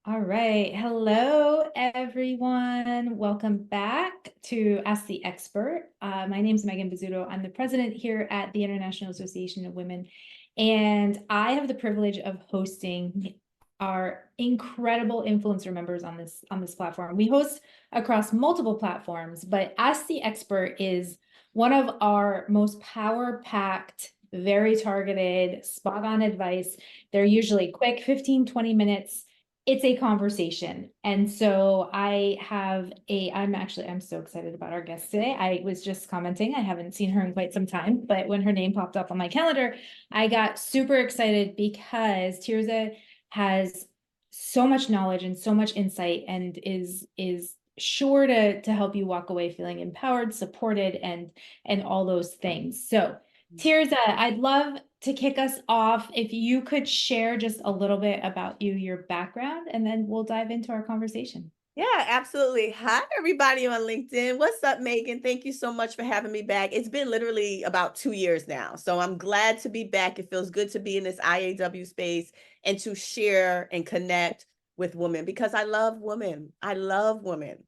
All right. Hello, everyone. Welcome back to Ask the Expert. My name is Megan Bizzuto. I'm the president here at the International Association of Women, and I have the privilege of hosting our incredible influencer members on this platform. We host across multiple platforms, but Ask the Expert is one of our most power-packed, very targeted, spot-on advice. They're usually quick, 15, 20 minutes. It's a conversation. And so I'm so excited about our guest today. I was just commenting, I haven't seen her in quite some time, but when her name popped up on my calendar, I got super excited because Tirza has so much knowledge and so much insight and is sure to help you walk away feeling empowered, supported, and all those things. So Tirza, I'd love to kick us off if you could share just a little bit about your background, and then we'll dive into our conversation. Yeah, absolutely. Hi, everybody on LinkedIn. What's up, Megan? Thank you so much for having me back. It's been literally about 2 years now. So I'm glad to be back. It feels good to be in this IAW space and to share and connect with women because I love women. I love women.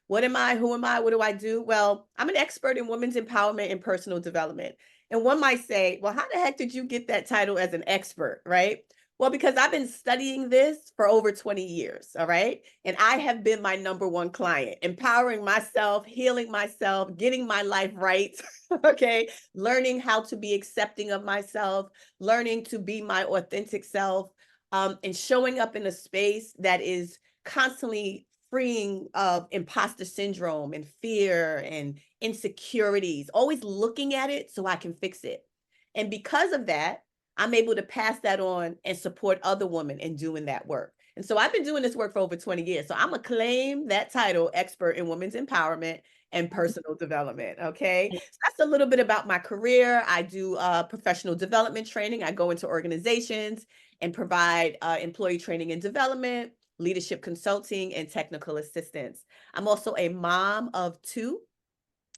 What am I? Who am I? What do I do? Well, I'm an expert in women's empowerment and personal development. And one might say, well, how the heck did you get that title as an expert, right? Well, because I've been studying this for over 20 years, all right? And I have been my number one client, empowering myself, healing myself, getting my life right, okay? Learning how to be accepting of myself, learning to be my authentic self, and showing up in a space that is constantly freeing of imposter syndrome and fear and insecurities, always looking at it so I can fix it. And because of that, I'm able to pass that on and support other women in doing that work. And so I've been doing this work for over 20 years. So I'm going to claim that title, expert in women's empowerment and personal development. Okay. So that's a little bit about my career. I do professional development training. I go into organizations and provide employee training and development, leadership consulting, and technical assistance. I'm also a mom of two.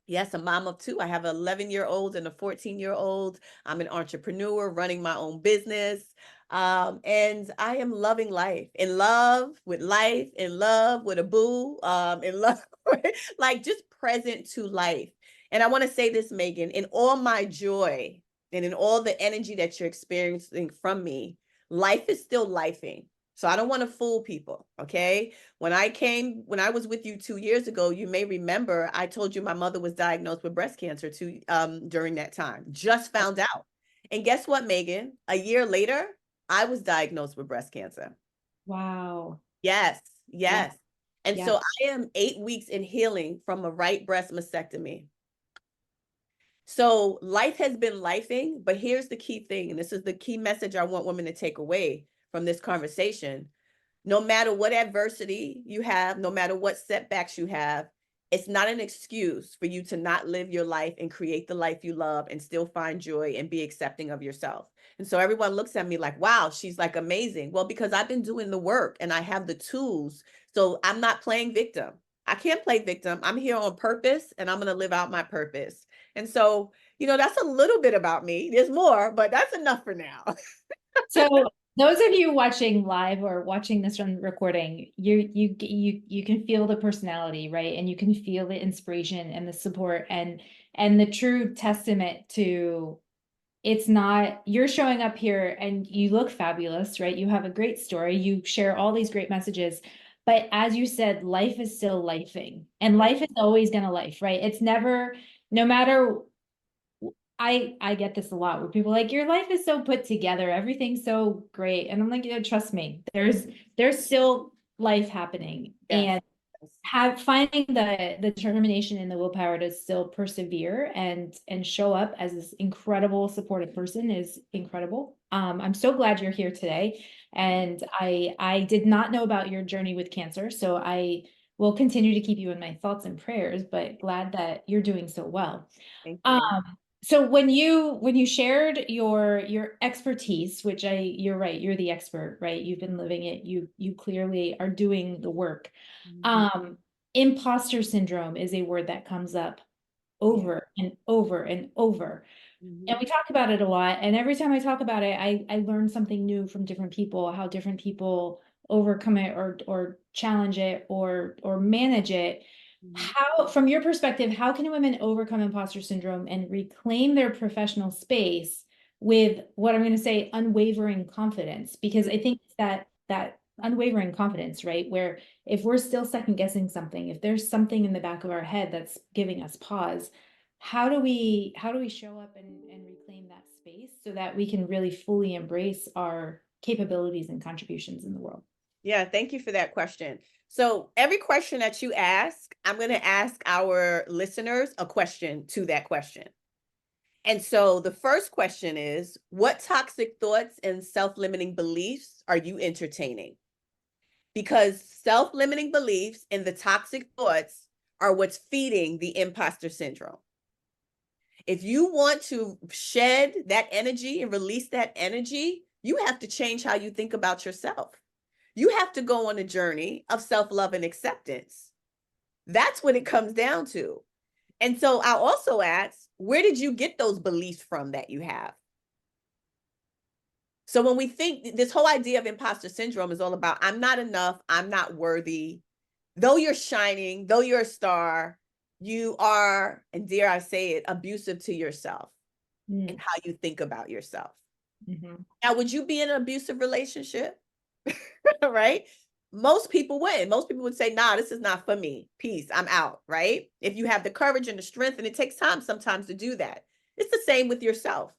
Yes, a mom of two. I have an 11-year-old and a 14-year-old. I'm an entrepreneur running my own business. And I am loving life, in love with a boo, in love, like just present to life. And I want to say this, Megan, in all my joy and in all the energy that you're experiencing from me, life is still lifing. So I don't want to fool people. Okay. When I was with you 2 years ago, you may remember I told you my mother was diagnosed with breast cancer during that time. Just found out. And guess what, Megan? A year later, I was diagnosed with breast cancer. Wow. Yes, Yeah. yes. And Yeah. so I am 8 weeks in healing from a right breast mastectomy. So life has been lifing, but here's the key thing, and this is the key message I want women to take away from this conversation. No matter what adversity you have, no matter what setbacks you have, it's not an excuse for you to not live your life and create the life you love and still find joy and be accepting of yourself. And so everyone looks at me like, wow, she's like amazing. Well, because I've been doing the work and I have the tools. So I'm not playing victim. I can't play victim. I'm here on purpose and I'm going to live out my purpose. And so, that's a little bit about me. There's more, but that's enough for now. So those of you watching live or watching this from recording, you can feel the personality, right? And you can feel the inspiration and the support and the true testament to it's not you're showing up here and you look fabulous, right? You have a great story, you share all these great messages, but as you said, life is still lifing, and life is always gonna life, right? It's never, no matter, I get this a lot where people are like, your life is so put together, everything's so great. And I'm like, yeah, trust me, there's still life happening. Yes. And finding the determination and the willpower to still persevere and show up as this incredible supportive person is incredible. I'm so glad you're here today. And I did not know about your journey with cancer, so I will continue to keep you in my thoughts and prayers, but glad that you're doing so well. Thank Um, you. so when you shared your expertise, which you're right, you're the expert, right? You've been living it. You clearly are doing the work. Mhm. Um, Imposter syndrome is a word that comes up Yeah. over and over and over. And Mhm. we talk about it a lot. And every time I talk about it, I learn something new from different people, how different people overcome it or challenge it or manage it, Mhm. how, from your perspective, how can women overcome imposter syndrome and reclaim their professional space with what I'm going to say unwavering confidence? Because I think that unwavering confidence, right? Where if we're still second guessing something, if there's something in the back of our head that's giving us pause, how do we show up and reclaim that space so that we can really fully embrace our capabilities and contributions in the world? Yeah, thank you for that question. So every question that you ask, I'm going to ask our listeners a question to that question. And so the first question is, what toxic thoughts and self-limiting beliefs are you entertaining? Because self-limiting beliefs and the toxic thoughts are what's feeding the imposter syndrome. If you want to shed that energy and release that energy, you have to change how you think about yourself. You have to go on a journey of self-love and acceptance. That's what it comes down to. And so I'll also ask, where did you get those beliefs from that you have? So when we think this whole idea of imposter syndrome is all about, I'm not enough, I'm not worthy. Though you're shining, though you're a star, you are, and dare I say it, abusive to yourself and Mm, how you think about yourself. mhm. Now, would you be in an abusive relationship? Right? Most people would. Most people would say, nah, this is not for me. Peace. I'm out. Right? If you have the courage and the strength, and it takes time sometimes to do that. It's the same with yourself.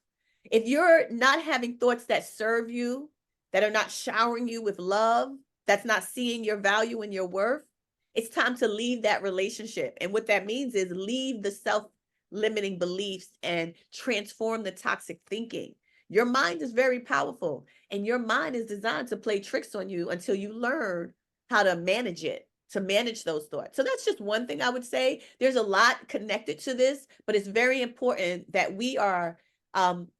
If you're not having thoughts that serve you, that are not showering you with love, that's not seeing your value and your worth, it's time to leave that relationship. And what that means is leave the self limiting beliefs and transform the toxic thinking. Your mind is very powerful, and your mind is designed to play tricks on you until you learn how to manage it, to manage those thoughts. So that's just one thing I would say. There's a lot connected to this, but it's very important that we are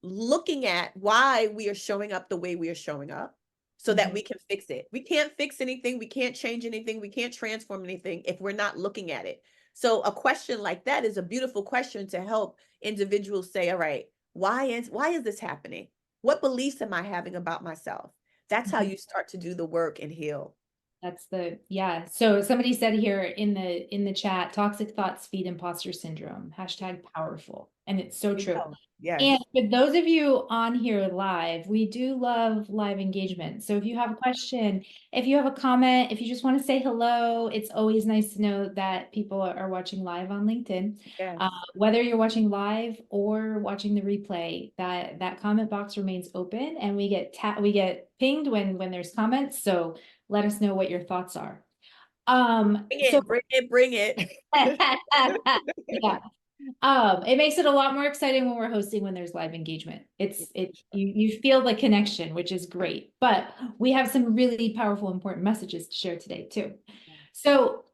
looking at why we are showing up the way we are showing up so that Mhm. we can fix it. We can't fix anything. We can't change anything. We can't transform anything if we're not looking at it. So a question like that is a beautiful question to help individuals say, all right, why is this happening? What beliefs am I having about myself? That's how Mhm. you start to do the work and heal. That's the, yeah. So somebody said here in the chat, toxic thoughts feed imposter syndrome. Hashtag powerful. And it's so You true. know, yes. And for those of you on here live, we do love live engagement. So if you have a question, if you have a comment, if you just want to say hello, it's always nice to know that people are watching live on LinkedIn. Yes. Whether you're watching live or watching the replay, that comment box remains open, and we get pinged when there's comments. So let us know what your thoughts are. Bring So it, bring it, bring it. yeah, it makes it a lot more exciting when we're hosting when there's live engagement. You feel the connection, which is great. But we have some really powerful, important messages to share today too. So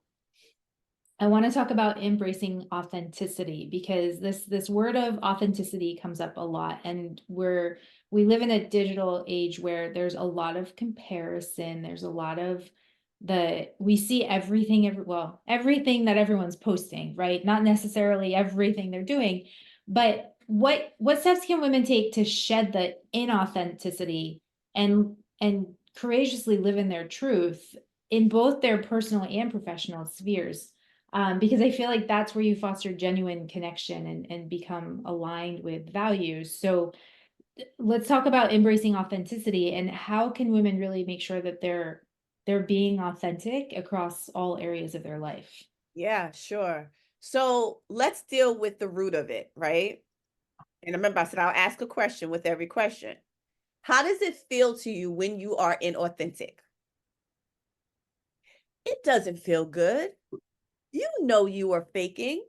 I want to talk about embracing authenticity, because this word of authenticity comes up a lot, and we live in a digital age where there's a lot of comparison. There's a lot of we see everything that everyone's posting, right? Not necessarily everything they're doing, but what steps can women take to shed the inauthenticity and courageously live in their truth in both their personal and professional spheres? Because I feel like that's where you foster genuine connection and become aligned with values. So let's talk about embracing authenticity, and how can women really make sure that they're being authentic across all areas of their life. Yeah, sure. So let's deal with the root of it, right? And remember, I said I'll ask a question with every question. How does it feel to you when you are inauthentic? It doesn't feel good. You know you are faking,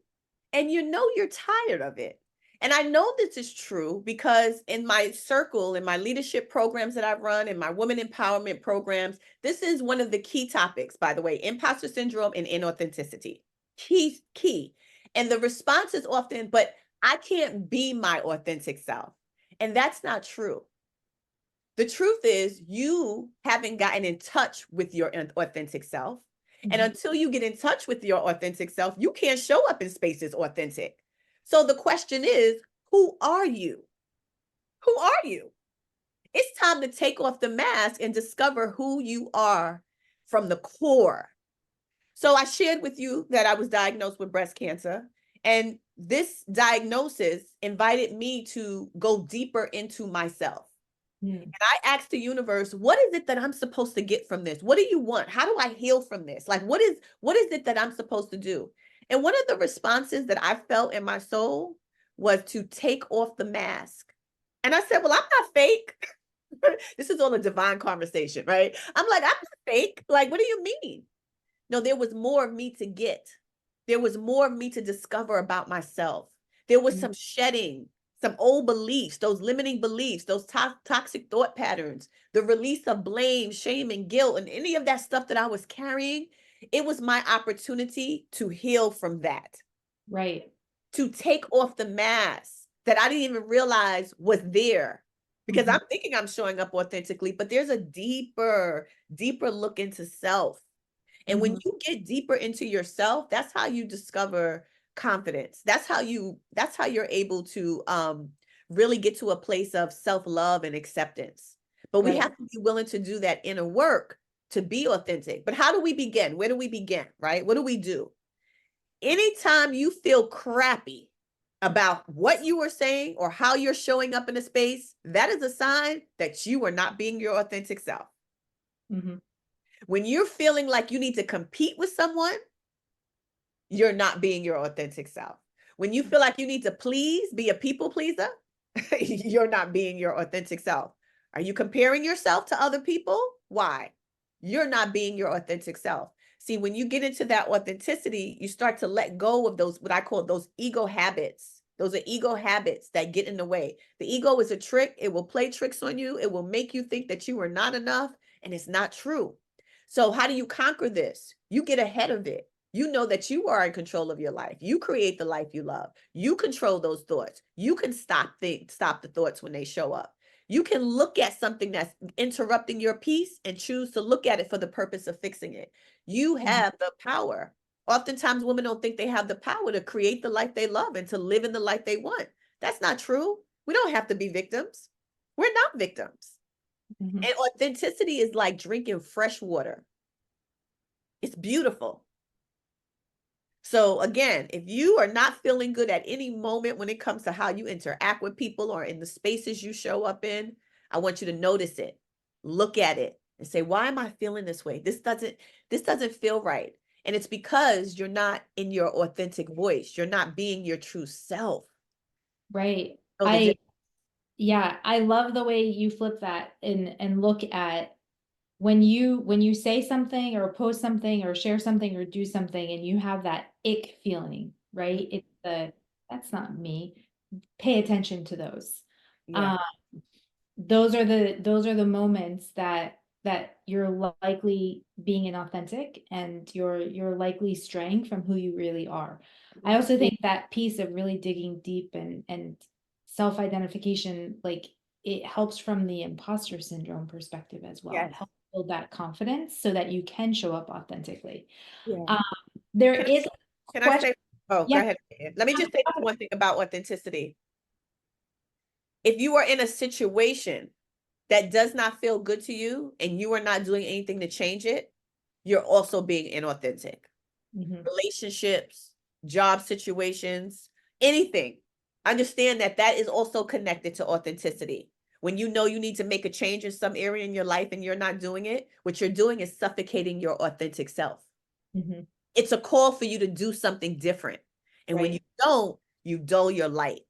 and you know you're tired of it. And I know this is true because in my circle, in my leadership programs that I've run, in my women empowerment programs, this is one of the key topics, by the way, imposter syndrome and inauthenticity. Key. And the response is often, but I can't be my authentic self. And that's not true. The truth is, you haven't gotten in touch with your authentic self. And Mhm. until you get in touch with your authentic self, you can't show up in spaces authentic. So the question is, who are you? Who are you? It's time to take off the mask and discover who you are from the core. So I shared with you that I was diagnosed with breast cancer, and this diagnosis invited me to go deeper into myself. And I asked the universe, what is it that I'm supposed to get from this? What do you want? How do I heal from this? Like, what is it that I'm supposed to do? And one of the responses that I felt in my soul was to take off the mask. And I said, well, I'm not fake. This is all a divine conversation, right? I'm like, I'm not fake. Like, what do you mean? No, there was more of me to get. There was more of me to discover about myself. There was some shedding, some old beliefs, those limiting beliefs, those toxic thought patterns, the release of blame, shame, and guilt, and any of that stuff that I was carrying. It was my opportunity to heal from that. Right. To take off the mask that I didn't even realize was there. Because I'm thinking I'm showing up authentically, but there's a deeper look into self. And when you get deeper into yourself, that's how you discover confidence. That's how you're able to really get to a place of self-love and acceptance. But we have to be willing to do that inner work to be authentic. But how do we begin? Where do we begin, right? What do we do? Anytime you feel crappy about what you are saying or how you're showing up in a space, that is a sign that you are not being your authentic self. When you're feeling like you need to compete with someone, you're not being your authentic self. When you feel like you need to please, be a people pleaser, you're not being your authentic self. Are you comparing yourself to other people? Why? You're not being your authentic self. See, when you get into that authenticity, you start to let go of those, what I call those ego habits. Those are ego habits that get in the way. The ego is a trick. It will play tricks on you. It will make you think that you are not enough, and it's not true. So how do you conquer this? You get ahead of it. You know that you are in control of your life. You create the life you love. You control those thoughts. You can stop the thoughts when they show up. You can look at something that's interrupting your peace and choose to look at it for the purpose of fixing it. You have the power. Oftentimes women don't think they have the power to create the life they love and to live in the life they want. That's not true. We don't have to be victims. We're not victims. And authenticity is like drinking fresh water. It's beautiful. So again, if you are not feeling good at any moment when it comes to how you interact with people or in the spaces you show up in, I want you to notice it, look at it and say, why am I feeling this way? This doesn't feel right. And it's because you're not in your authentic voice. You're not being your true self. Right. So Yeah, I love the way you flip that and look at when you say something or post something or share something or do something and you have that ick feeling, right? It's that's not me. Pay attention to those. yeah. Those are the moments that you're likely being inauthentic and you're likely straying from who you really are. I also think that piece of really digging deep and self-identification, like it helps from the imposter syndrome perspective as well. It Yes. helps build that confidence so that you can show up authentically. Yeah. There Can is a I question. say, oh, go Yeah. ahead. Let me just say this one thing about authenticity. If you are in a situation that does not feel good to you and you are not doing anything to change it, you're also being inauthentic. Relationships, job situations, anything. Understand that that is also connected to authenticity. When you know you need to make a change in some area in your life and you're not doing it, what you're doing is suffocating your authentic self. It's a call for you to do something different. And when you don't, you dull your light.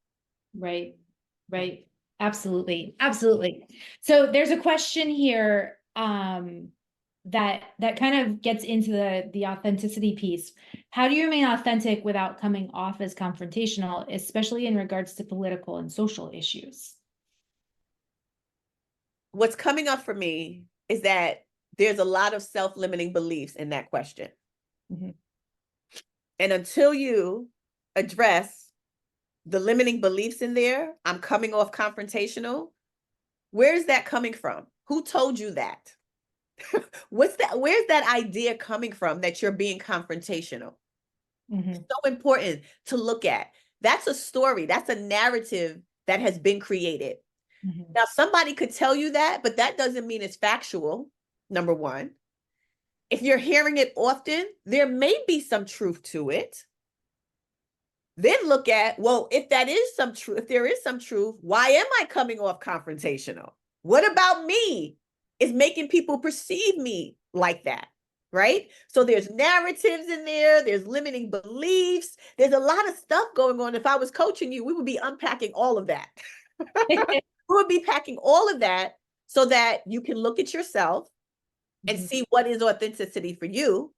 Right. Right. Absolutely. Absolutely. So there's a question here that kind of gets into the authenticity piece. How do you remain authentic without coming off as confrontational, especially in regards to political and social issues? What's coming up for me is that there's a lot of self-limiting beliefs in that question. And until you address the limiting beliefs in there, I'm coming off confrontational. Where's that coming from? Who told you that? Where's that idea coming from that you're being confrontational? It's so important to look at. That's a story. That's a narrative that has been created. Now, somebody could tell you that, but that doesn't mean it's factual, number one. If you're hearing it often, there may be some truth to it. Then look at, well, if that is some truth, if there is some truth, why am I coming off confrontational? What about me is making people perceive me like that? Right? So there's narratives in there, there's limiting beliefs, there's a lot of stuff going on. If I was coaching you, we would be unpacking all of that. We would be packing all of that so that you can look at yourself and see what is authenticity for you.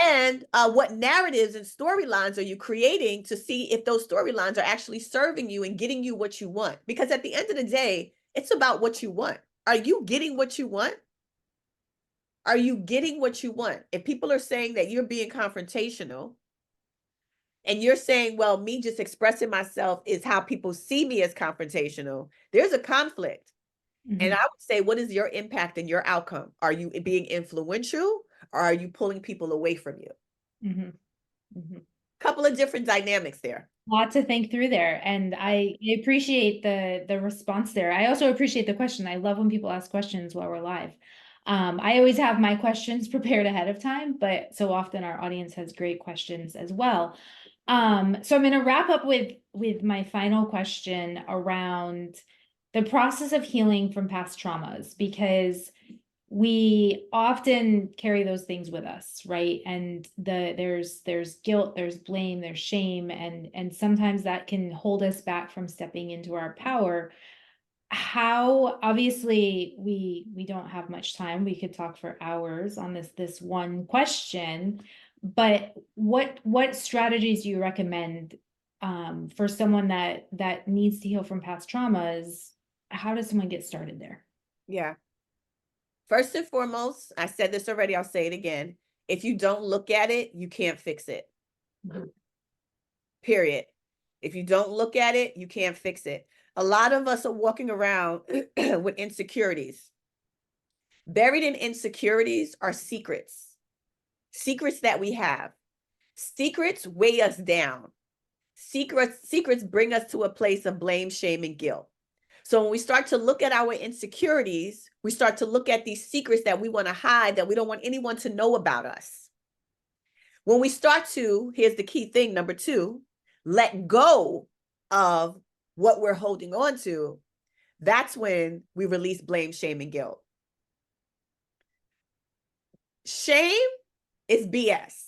And what narratives and storylines are you creating to see if those storylines are actually serving you and getting you what you want? Because at the end of the day, it's about what you want. Are you getting what you want? Are you getting what you want? If people are saying that you're being confrontational and you're saying, well, me just expressing myself is how people see me as confrontational, there's a conflict. And I would say, what is your impact and your outcome? Are you being influential or are you pulling people away from you? Couple of different dynamics there. Lot to think through there. And I appreciate the response there. I also appreciate the question. I love when people ask questions while we're live. I always have my questions prepared ahead of time, but so often our audience has great questions as well. So I'm going to wrap up with my final question around the process of healing from past traumas, because we often carry those things with us, right? And there's guilt, there's blame, there's shame, and sometimes that can hold us back from stepping into our power. How, obviously, we don't have much time. We could talk for hours on this one question, but what strategies do you recommend for someone that needs to heal from past traumas? How does someone get started there? Yeah. First and foremost, I said this already, I'll say it again. If you don't look at it, you can't fix it. Period. If you don't look at it, you can't fix it. A lot of us are walking around with insecurities. Buried in insecurities are secrets. Secrets that we have. Secrets weigh us down. Secrets bring us to a place of blame, shame, and guilt. So when we start to look at our insecurities, we start to look at these secrets that we want to hide, that we don't want anyone to know about us. When we start to, here's the key thing, number 2, let go of what we're holding on to, that's when we release blame, shame, and guilt. Shame is BS.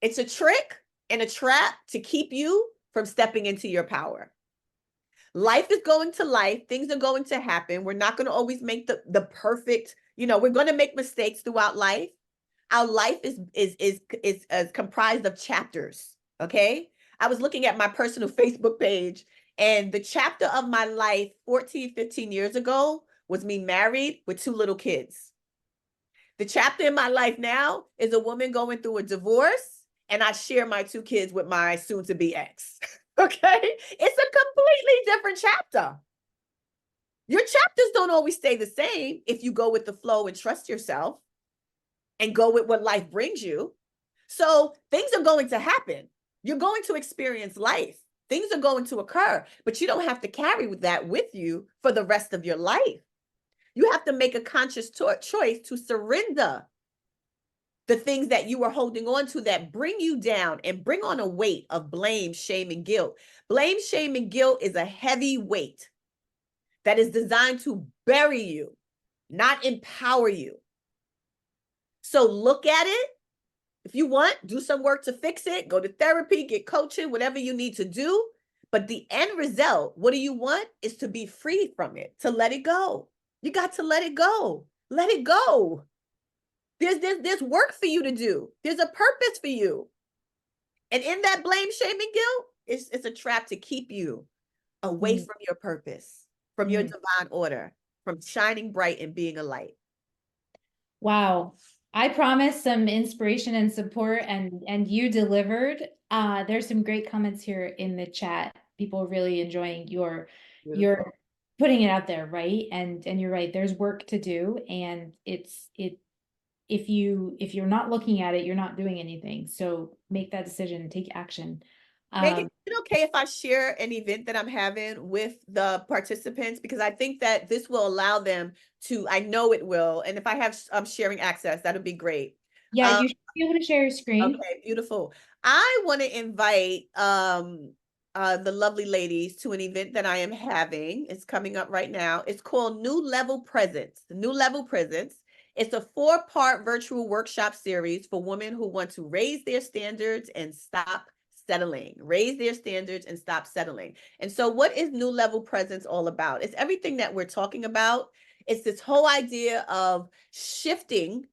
It's a trick and a trap to keep you from stepping into your power. Life is going to life. Things are going to happen. We're not going to always make the perfect, we're going to make mistakes throughout life. Our life is comprised of chapters. Okay. I was looking at my personal Facebook page, and the chapter of my life 14, 15 years ago was me married with 2 little kids. The chapter in my life now is a woman going through a divorce, and I share my 2 kids with my soon-to-be ex. Okay? It's a completely different chapter. Your chapters don't always stay the same if you go with the flow and trust yourself and go with what life brings you. So things are going to happen. You're going to experience life. Things are going to occur, but you don't have to carry that with you for the rest of your life. You have to make a conscious choice to surrender the things that you are holding on to that bring you down and bring on a weight of blame, shame, and guilt. Blame, shame, and guilt is a heavy weight that is designed to bury you, not empower you. So look at it. If you want, do some work to fix it, go to therapy, get coaching, whatever you need to do. But the end result, what do you want? Is to be free from it, to let it go. You got to let it go. Let it go. There's work for you to do. There's a purpose for you. And in that blame, shame, and guilt, it's a trap to keep you away from your purpose, from your divine order, from shining bright and being a light. Wow. I promised some inspiration and support, and you delivered. There's some great comments here in the chat. People really enjoying your putting it out there, right? And you're right, there's work to do, and if you're not looking at it, you're not doing anything. So make that decision, take action. Megan, is it okay if I share an event that I'm having with the participants? Because I think that this will allow them to, I know it will. And if I have sharing access, that would be great. Yeah, you should be able to share your screen. Okay, beautiful. I want to invite the lovely ladies to an event that I am having. It's coming up right now. It's called New Level Presence. The New Level Presence. It's a 4-part virtual workshop series for women who want to raise their standards and stop settling. Raise their standards and stop settling. And so what is New Level Presence all about? It's everything that we're talking about. It's this whole idea of shifting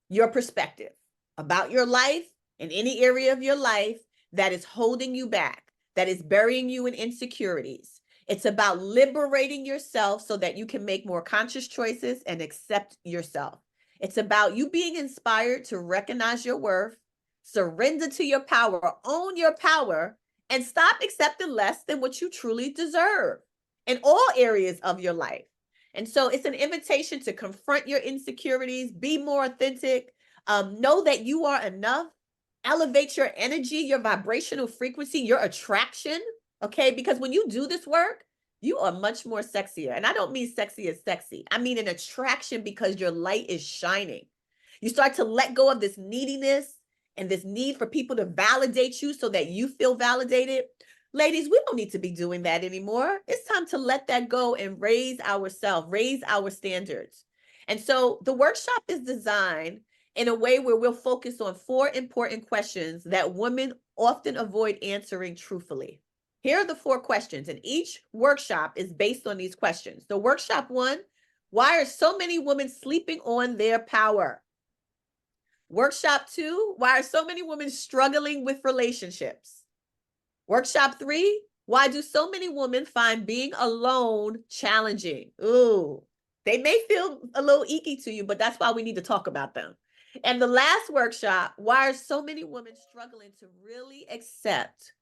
your perspective about your life in any area of your life that is holding you back, that is burying you in insecurities. It's about liberating yourself so that you can make more conscious choices and accept yourself. It's about you being inspired to recognize your worth, surrender to your power, own your power, and stop accepting less than what you truly deserve in all areas of your life. And so it's an invitation to confront your insecurities, be more authentic, know that you are enough, elevate your energy, your vibrational frequency, your attraction. Okay. Because when you do this work, you are much more sexier. And I don't mean sexy as sexy, I mean an attraction because your light is shining. You start to let go of this neediness and this need for people to validate you so that you feel validated. Ladies, we don't need to be doing that anymore. It's time to let that go and raise ourselves, raise our standards. And so the workshop is designed in a way where we'll focus on 4 important questions that women often avoid answering truthfully. Here are the 4 questions, and each workshop is based on these questions. So workshop 1, why are so many women sleeping on their power? Workshop 2, why are so many women struggling with relationships? Workshop 3, why do so many women find being alone challenging? Ooh, they may feel a little icky to you, but that's why we need to talk about them. And the last workshop, why are so many women struggling to really accept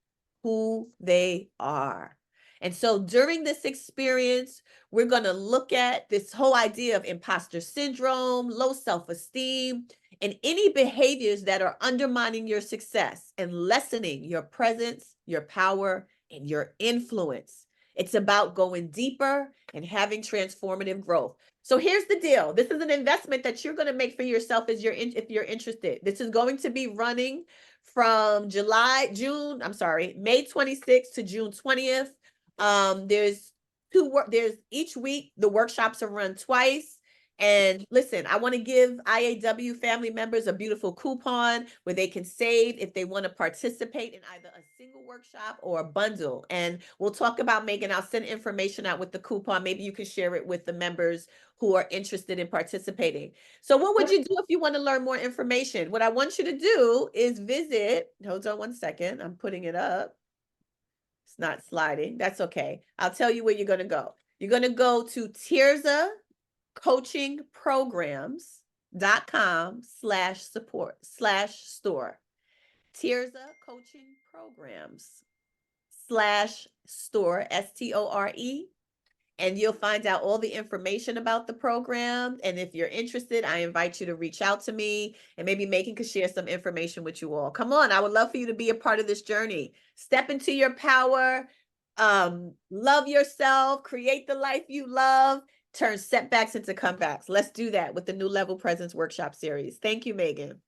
who they are? And so during this experience, we're going to look at this whole idea of imposter syndrome, low self-esteem, and any behaviors that are undermining your success and lessening your presence, your power, and your influence. It's about going deeper and having transformative growth. So here's the deal. This is an investment that you're going to make for yourself if you're interested. This is going to be running from May 26th to June 20th. There's each week the workshops are run twice. And listen, I want to give IAW family members a beautiful coupon where they can save if they want to participate in either a single workshop or a bundle. And we'll talk about, Megan, I'll send information out with the coupon. Maybe you can share it with the members who are interested in participating. So what would you do if you want to learn more information? What I want you to do is hold on one second, I'm putting it up. It's not sliding. That's okay. I'll tell you where you're going to go. You're going to go to Tirza coachingprograms.com/store. Tirza Coaching Programs/store, STORE. And you'll find out all the information about the program. And if you're interested, I invite you to reach out to me, and maybe Megan could share some information with you all. Come on, I would love for you to be a part of this journey. Step into your power, love yourself, create the life you love, turn setbacks into comebacks. Let's do that with the New Level Presence Workshop Series. Thank you, Megan.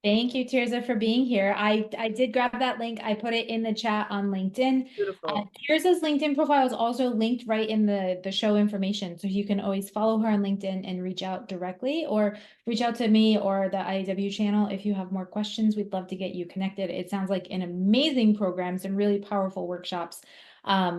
Thank you, Tirza, for being here. I did grab that link. I put it in the chat on LinkedIn. Beautiful. Tirza's LinkedIn profile is also linked right in the show information. So you can always follow her on LinkedIn and reach out directly, or reach out to me or the IAW channel if you have more questions. We'd love to get you connected. It sounds like an amazing program, some really powerful workshops.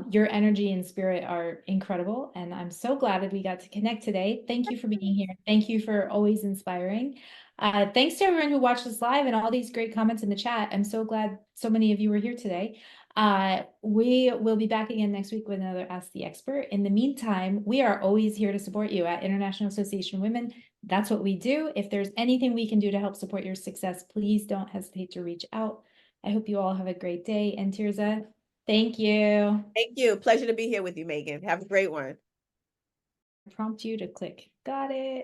Your energy and spirit are incredible, and I'm so glad that we got to connect today. Thank you for being here. Thank you for always inspiring. Thanks to everyone who watched this live and all these great comments in the chat. I'm so glad so many of you were here today. We will be back again next week with another Ask the Expert. In the meantime, we are always here to support you at International Association of Women. That's what we do. If there's anything we can do to help support your success, please don't hesitate to reach out. I hope you all have a great day. And Tirza, thank you. Thank you. Pleasure to be here with you, Megan. Have a great one. Prompt you to click. Got it.